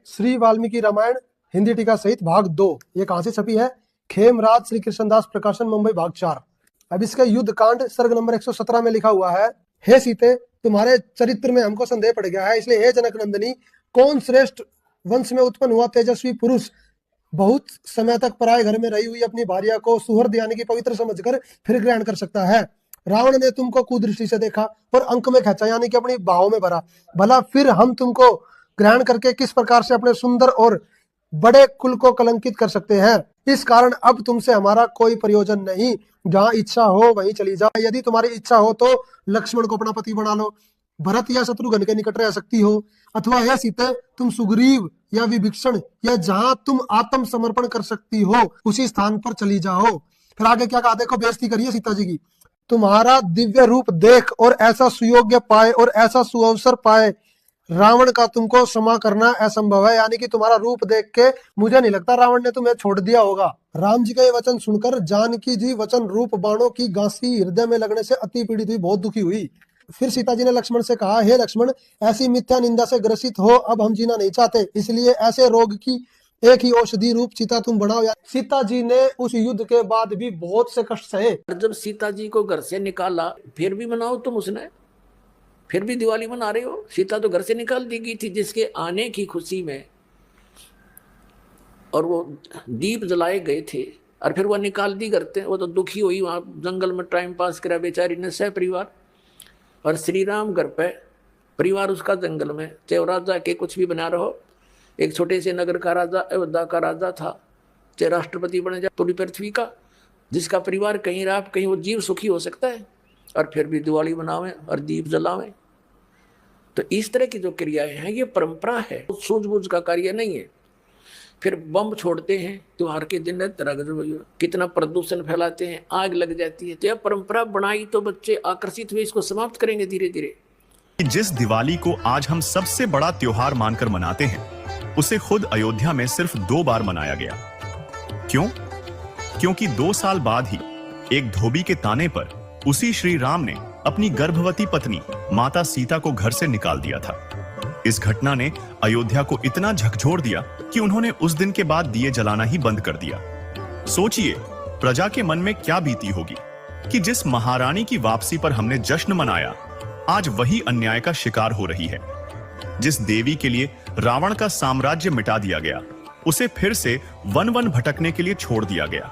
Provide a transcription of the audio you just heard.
श्री वाल्मीकि रामायण हिंदी टीका सहित भाग 2। ये कहां से छपी है? खेमराज श्री कृष्णदास प्रकाशन, मुंबई, भाग 4। अब इसका युद्ध कांड सर्ग नंबर 117 में लिखा हुआ है, हे सीते, तुम्हारे चरित्र में हमको संदेह पड़ गया है, इसलिए हे जनक नंदिनी, कौन श्रेष्ठ वंश में उत्पन्न हुआ तेजस्वी पुरुष बहुत समय तक पराये घर में रही हुई अपनी भार्या को सुहृद यानी कि पवित्र समझकर फिर ग्रहण कर सकता है? रावण ने तुमको कुदृष्टि से देखा और अंक में खींचा यानी कि अपनी बाहों में भरा। भला फिर हम तुमको ग्रहण करके किस प्रकार से अपने सुंदर और बड़े कुल को कलंकित कर सकते हैं? इस कारण अब तुमसे हमारा कोई प्रयोजन नहीं, जहां इच्छा हो वहीं चली जाओ। यदि तुम्हारी इच्छा हो तो लक्ष्मण को अपना पति बना लो, भरत या शत्रुघ्न के निकट रह सकती हो, अथवा यह सीते तुम सुग्रीव या विभीषण या जहां तुम आत्म समर्पण कर सकती हो उसी स्थान पर चली जाओ। फिर आगे क्या कहा, देखो बेइज्जती करिए सीता जी की। तुम्हारा दिव्य रूप देख और ऐसा सुयोग्य पाए और ऐसा सुअवसर पाए रावण का तुमको क्षमा करना असंभव है। यानी कि तुम्हारा रूप देख के मुझे नहीं लगता रावण ने तुम्हें छोड़ दिया होगा। राम जी का ये वचन सुनकर जानकी जी वचन रूप बाणों की गांसी हृदय में लगने से अति पीड़ित हुई, बहुत दुखी हुई। फिर सीता जी ने लक्ष्मण से कहा, हे लक्ष्मण, ऐसी मिथ्या निंदा से ग्रसित हो अब हम जीना नहीं चाहते, इसलिए ऐसे रोग की एक ही औषधि रूप सीता तुम बनाओ। सीता जी ने उस युद्ध के बाद भी बहुत से कष्ट सहे। जब सीता जी को घर से निकाला फिर भी मनाओ तुम, उसने फिर भी दिवाली मना रहे हो। सीता तो घर से निकाल दी गई थी जिसके आने की खुशी में, और वो दीप जलाए गए थे और फिर वो निकाल दी करते। वो तो दुखी हुई, वहाँ जंगल में टाइम पास करा बेचारी ने सह परिवार। और श्री राम घर पे, परिवार उसका जंगल में, चाहे राजा के कुछ भी बना रहो, एक छोटे से नगर का राजा, अयोध्या का राजा था, चाहे राष्ट्रपति बने जाए पूरी पृथ्वी का, जिसका परिवार कहीं रहा कहीं वो जीव सुखी हो सकता है, और फिर भी दिवाली मनावें और दीप जलावें। तो इस तरह की जो क्रियाएं हैं ये परंपरा है, सूझबूझ का कार्य नहीं है। फिर बम छोड़ते हैं त्योहार के दिन, कितना प्रदूषण फैलाते हैं, आग लग जाती है। तो यह परंपरा बनाई तो बच्चे आकर्षित हुए, इसको समाप्त करेंगे धीरे धीरे। जिस दिवाली को आज हम सबसे बड़ा त्योहार मानकर मनाते हैं, उसे खुद अयोध्या में सिर्फ 2 बार मनाया गया। क्यों? क्योंकि 2 साल बाद ही एक धोबी के ताने पर उसी श्री राम ने अपनी गर्भवती पत्नी माता सीता को घर से निकाल दिया था। इस घटना ने अयोध्या को इतना झकझोर दिया कि उन्होंने उस दिन के बाद दिए जलाना ही बंद कर दिया। सोचिए प्रजा के मन में क्या बीती होगी कि जिस महारानी की वापसी पर हमने जश्न मनाया, आज वही अन्याय का शिकार हो रही है। जिस देवी के लिए रावण का साम्राज्य मिटा दिया गया, उसे फिर से वन वन भटकने के लिए छोड़ दिया गया।